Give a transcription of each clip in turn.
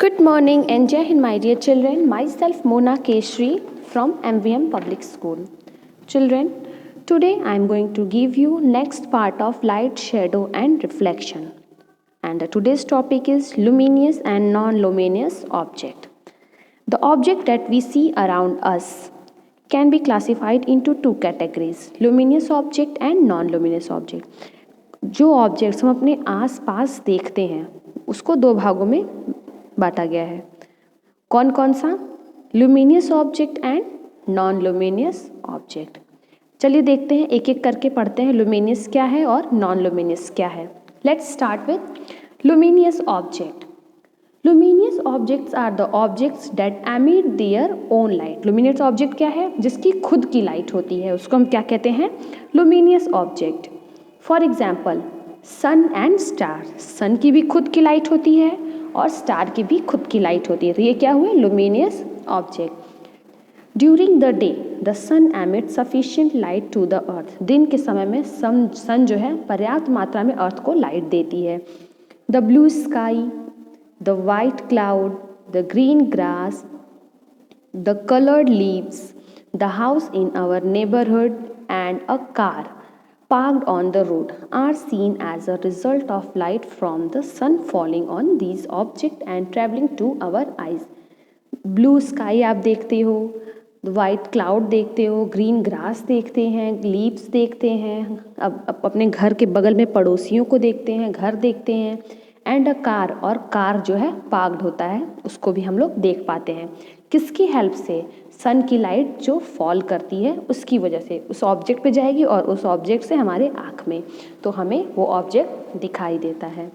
Good morning and Jai Hind, my dear children. Myself Mona Keshri from MVM Public School. Children, today I am going to give you next part of light, shadow and reflection. And today's topic is luminous and non-luminous object. The object that we see around us can be classified into two categories, luminous object and non-luminous object. जो objects हम अपने आस पास देखते हैं उसको दो भागों में बांटा गया है। कौन कौन सा? Luminous object and non luminous object. चलिए देखते हैं, एक एक करके पढ़ते हैं लुमिनियस क्या है और नॉन लुमिनियस क्या है। Let's start with luminous object. Luminous objects are the objects that emit their own light. Luminous object क्या है? जिसकी खुद की लाइट होती है, उसको हम क्या कहते हैं? Luminous object. For example sun and star. Sun की भी खुद की लाइट होती है और स्टार की भी खुद की लाइट होती है, तो ये क्या हुए? Luminous object. During the day the sun emit sufficient light to the earth. दिन के समय में सन जो है पर्याप्त मात्रा में अर्थ को लाइट देती है। The blue sky, the white cloud, the green grass, the colored leaves, the house in our neighborhood, and a car parked on the road are seen as a result of light from the sun falling on these objects and traveling to our eyes. Blue sky आप देखते हो, white cloud देखते हो, green grass देखते हैं, leaves देखते हैं, अब अपने घर के बगल में पड़ोसियों को देखते हैं, घर देखते हैं, एंड अ कार, और कार जो है पार्क्ड होता है उसको भी हम लोग देख पाते हैं। किसकी हेल्प से? सन की लाइट जो फॉल करती है उसकी वजह से उस ऑब्जेक्ट पे जाएगी और उस ऑब्जेक्ट से हमारे आँख में, तो हमें वो ऑब्जेक्ट दिखाई देता है।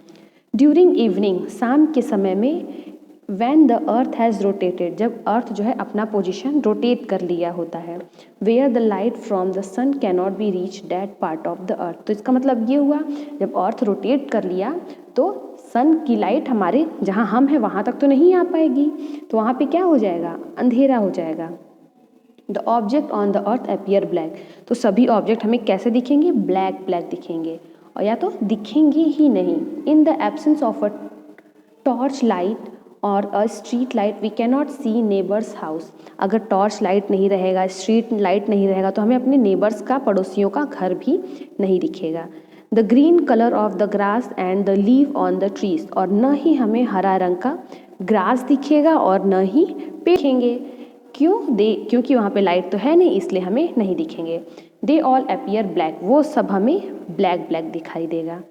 ड्यूरिंग इवनिंग, शाम के समय में, when the earth has rotated, जब अर्थ जो है अपना पोजिशन रोटेट कर लिया होता है, where the light from the sun cannot be reach that part of the earth. तो इसका मतलब ये हुआ, जब अर्थ रोटेट कर लिया तो सन की लाइट हमारे जहाँ हम हैं वहाँ तक तो नहीं आ पाएगी, तो वहाँ पे क्या हो जाएगा? अंधेरा हो जाएगा। The object on the earth appear black, तो सभी ऑब्जेक्ट हमें कैसे दिखेंगे? ब्लैक ब्लैक दिखेंगे, और या तो दिखेंगे ही नहीं। In the absence of a torch light और a street light we cannot see neighbours house. अगर टॉर्च लाइट नहीं रहेगा, स्ट्रीट लाइट नहीं रहेगा, तो हमें अपने नेबर्स का, पड़ोसियों का घर भी नहीं दिखेगा। The green colour of the grass and the leave on the trees, और न ही हमें हरा रंग का ग्रास दिखेगा और न ही पेड़ दिखेंगे। क्योंकि वहाँ पे लाइट तो है नहीं, इसलिए हमें नहीं दिखेंगे। दे ऑल अपीयर ब्लैक, वो सब हमें ब्लैक ब्लैक दिखाई देगा।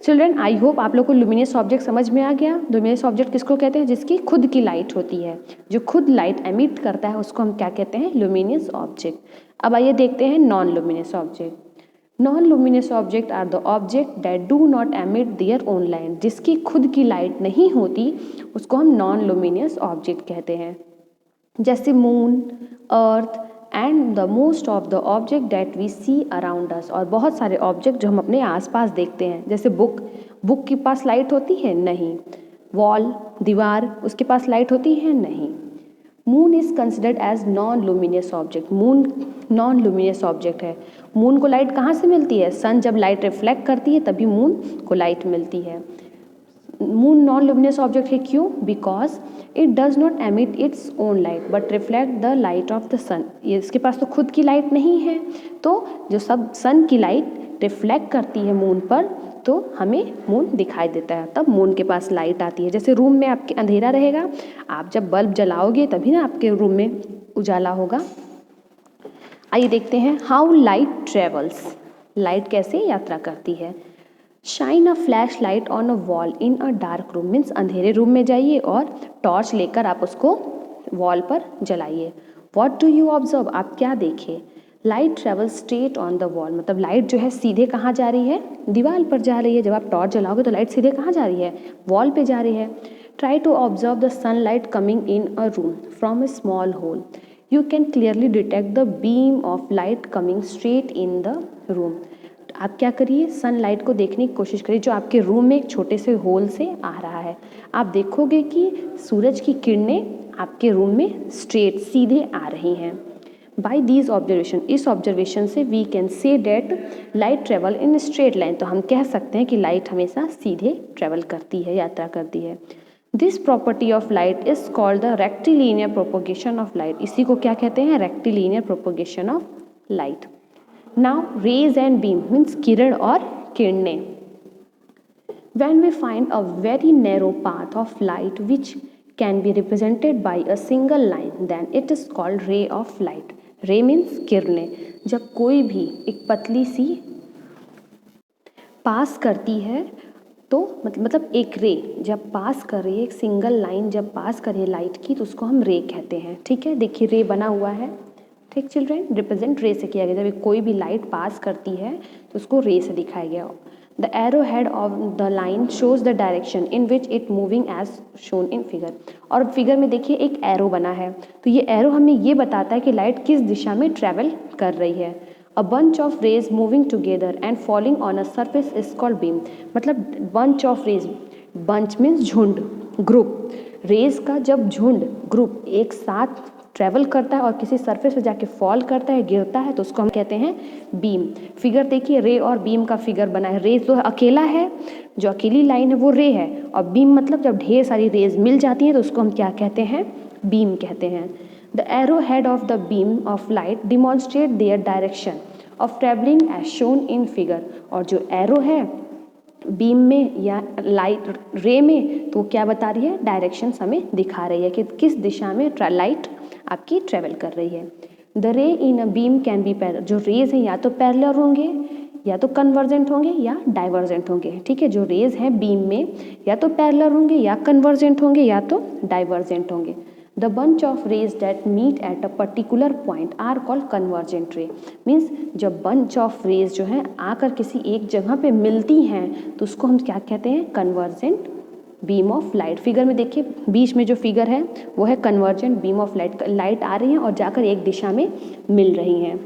चिल्ड्रन, आई होप आप लोग को लुमिनियस ऑब्जेक्ट समझ में आ गया। लुमिनियस ऑब्जेक्ट किसको कहते हैं? जिसकी खुद की लाइट होती है, जो खुद लाइट एमिट करता है उसको हम क्या कहते हैं? Luminous object. अब आइए देखते हैं non luminous object. Non luminous object are the object that do not emit their own light. जिसकी खुद की लाइट नहीं होती उसको हम नॉन लुमिनियस ऑब्जेक्ट कहते हैं। जैसे moon, earth and the most of the object that we see around us, और बहुत सारे ऑब्जेक्ट जो हम अपने आसपास देखते हैं। जैसे बुक के पास लाइट होती है? नहीं। वॉल, दीवार, उसके पास लाइट होती है? नहीं। Moon is considered as non luminous object. Moon non luminous object है। मून को लाइट कहाँ से मिलती है? सन जब लाइट रिफ्लेक्ट करती है तभी मून को लाइट मिलती है। मून नॉन लुमिनियस ऑब्जेक्ट है, क्यों? Because it does not emit its own light but reflect the light of the sun. ये इसके पास तो खुद की लाइट नहीं है, तो जो सब सन की लाइट रिफ्लेक्ट करती है मून पर, तो हमें मून दिखाई देता है, तब मून के पास लाइट आती है। जैसे रूम में आपके अंधेरा रहेगा, आप जब बल्ब जलाओगे तभी ना आपके रूम में उजाला होगा। आइए देखते हैं हाउ लाइट ट्रेवल्स। लाइट कैसे यात्रा करती है। Shine a flash light on a wall in a dark room, means अंधेरे रूम में जाइए और टॉर्च लेकर आप उसको वॉल पर जलाइए। वॉट डू यू ऑब्जर्व, आप क्या देखे? Light travel straight on the wall, मतलब लाइट जो है सीधे कहाँ जा रही है? दीवार पर जा रही है। जब आप टॉर्च जलाओगे तो लाइट सीधे कहाँ जा रही है? वॉल पे जा रही है। Try to observe the sun light coming in a room from a small hole, you can clearly detect the beam of light coming straight in the room. आप क्या करिए? सनलाइट को देखने की कोशिश करिए जो आपके रूम में एक छोटे से होल से आ रहा है। आप देखोगे कि सूरज की किरणें आपके रूम में स्ट्रेट सीधे आ रही हैं। बाई दीज ऑब्जर्वेशन, इस ऑब्जर्वेशन से we can say that light travel in straight line, तो हम कह सकते हैं कि लाइट हमेशा सीधे ट्रेवल करती है, यात्रा करती है। This property of light is called the rectilinear propagation of light. इसी को क्या कहते हैं? Rectilinear propagation of light. Now rays and beam means किरण और किरणें। When we find a very narrow path of light which can be represented by a single line, then it is called ray of light. Ray means किरणें। जब कोई भी एक पतली सी पास करती है तो मतलब एक रे जब पास कर रही है, एक सिंगल लाइन जब पास कर रही है लाइट की, तो उसको हम रे कहते हैं। ठीक है, देखिए रे बना हुआ है। ठीक चिल्ड्रेन, रिप्रेजेंट रे से किया गया। जब कोई भी लाइट पास करती है तो उसको रे से दिखाया गया। The arrowhead of the line shows the direction in which it moving as shown in figure। और फिगर में देखिए एक एरो बना है, तो ये एरो हमें ये बताता है कि लाइट किस दिशा में ट्रेवल कर रही है। A bunch of rays moving together and falling on a surface is called beam। मतलब bunch of rays, bunch means झुंड, ग्रुप। रेज का जब झुंड, ग्रुप एक साथ ट्रैवल करता है और किसी सरफेस पे जाके फॉल करता है, गिरता है, तो उसको हम कहते हैं बीम। फिगर देखिए रे और बीम का फिगर बना है। रे तो अकेला है, जो अकेली लाइन है वो रे है, और बीम मतलब जब ढेर सारी रेज मिल जाती हैं तो उसको हम क्या कहते हैं? बीम कहते हैं। The arrow head of the beam of light demonstrate their direction of travelling as shown in figure. और जो एरो है बीम में या लाइट रे में, तो क्या बता रही है? डायरेक्शन हमें दिखा रही है कि किस दिशा में लाइट आपकी ट्रेवल कर रही है। द रे इन a beam can be parallel. जो रेज हैं या तो पैरेलल होंगे, या तो कन्वर्जेंट होंगे, या डाइवर्जेंट होंगे। ठीक है, जो रेज हैं बीम में या तो पैरेलल होंगे, या कन्वर्जेंट होंगे, या तो डाइवर्जेंट होंगे। The bunch of rays that meet at a particular point are called convergent ray. Means जब बंच ऑफ रेज जो है आकर किसी एक जगह पे मिलती हैं तो उसको हम क्या कहते हैं? Convergent beam of light. Figure में देखिए बीच में जो फिगर है वो है convergent beam of light. Light आ रही है और जाकर एक दिशा में मिल रही हैं।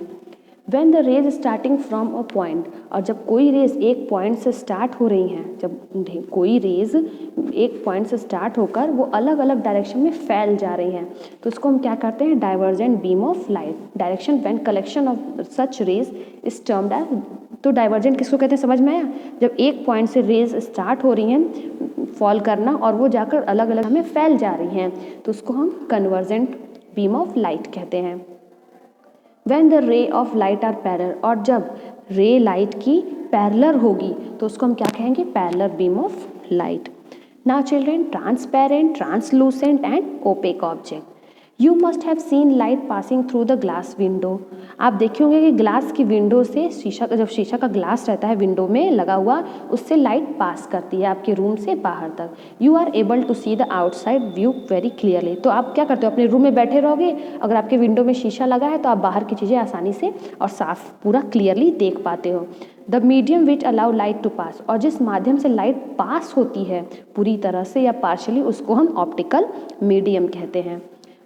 When the rays starting from a point, और जब कोई रेज एक पॉइंट से स्टार्ट हो रही हैं, जब कोई रेज एक पॉइंट से स्टार्ट होकर वो अलग अलग डायरेक्शन में फैल जा रही हैं, तो उसको हम क्या करते हैं? Divergent beam of light. Direction when collection of such rays is termed as. तो डाइवर्जेंट किसको कहते हैं समझ में आया? जब एक पॉइंट से रेज स्टार्ट हो रही हैं फॉल करना और वो जाकर अलग अलग में फैल जा रही हैं, तो उसको हम कन्वर्जेंट बीम ऑफ लाइट कहते हैं। When the ray of light are parallel, और जब रे लाइट की पैरेलल होगी तो उसको हम क्या कहेंगे? Parallel beam of light. Now children, transparent, translucent and opaque object. You must have seen light passing through the glass window. आप देखे होंगे कि ग्लास की विंडो से शीशा का, जब शीशा का ग्लास रहता है विंडो में लगा हुआ, उससे लाइट पास करती है आपके रूम से बाहर तक। You are able to see the outside view very clearly. तो आप क्या करते हो? अपने रूम में बैठे रहोगे, अगर आपके विंडो में शीशा लगा है तो आप बाहर की चीज़ें आसानी से और साफ पूरा क्लियरली देख पाते हो। The medium which allow light to pass, और जिस माध्यम से लाइट पास होती है पूरी तरह से या पार्शली, उसको हम ऑप्टिकल मीडियम कहते हैं।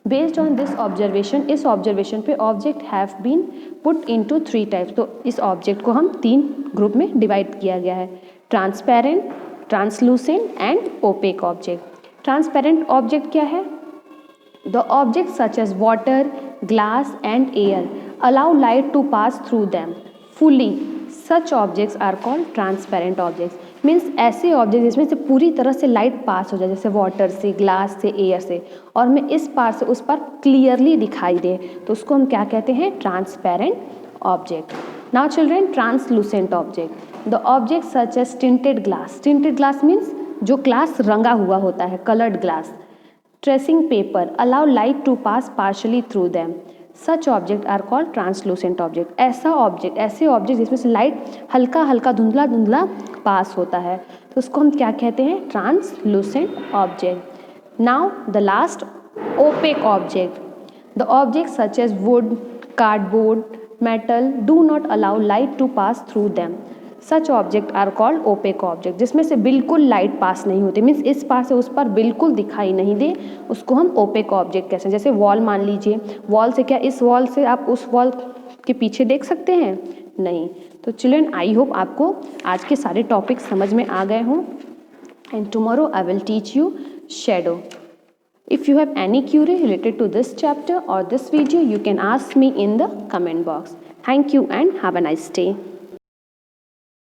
बेस्ड ऑन दिस ऑब्जर्वेशन, इस ऑब्जर्वेशन पे object have been put into 3 types. तो इस ऑब्जेक्ट को हम 3 ग्रुप में डिवाइड किया गया है: transparent, translucent and opaque object. Transparent object क्या है? The object such as water, glass and air allow light to pass through them fully. Such objects are called transparent objects. Means ऐसे object जिसमें से पूरी तरह से लाइट पास हो जाए, जैसे वाटर से, ग्लास से, एयर से, और हमें इस पार से उस पार क्लियरली दिखाई दे, तो उसको हम क्या कहते हैं? Transparent object. Now children, translucent object. The object such as tinted glass. Tinted glass means जो ग्लास रंगा हुआ होता है, coloured glass. Tracing paper allow light to pass partially through them. Such object are called translucent object. ऐसे object जिसमें से light हल्का हल्का धुंधला धुंधला पास होता है, तो उसको हम क्या कहते हैं? Translucent object. Now the last, opaque object. The object such as wood, cardboard, metal do not allow light to pass through them. Such object are called opaque object. जिसमें से बिल्कुल लाइट पास नहीं होती, मीन्स इस पार से उस पार बिल्कुल दिखाई नहीं दे, उसको हम ओपेक ऑब्जेक्ट कहते हैं। जैसे वॉल मान लीजिए, वॉल से क्या इस वॉल से आप उस वॉल के पीछे देख सकते हैं? नहीं। तो चिल्ड्रन, आई होप आपको आज के सारे टॉपिक समझ में आ गए हों। And tomorrow I will teach you shadow. If you have any query related to this chapter or this video, you can ask me in the comment box. Thank you and have a nice day.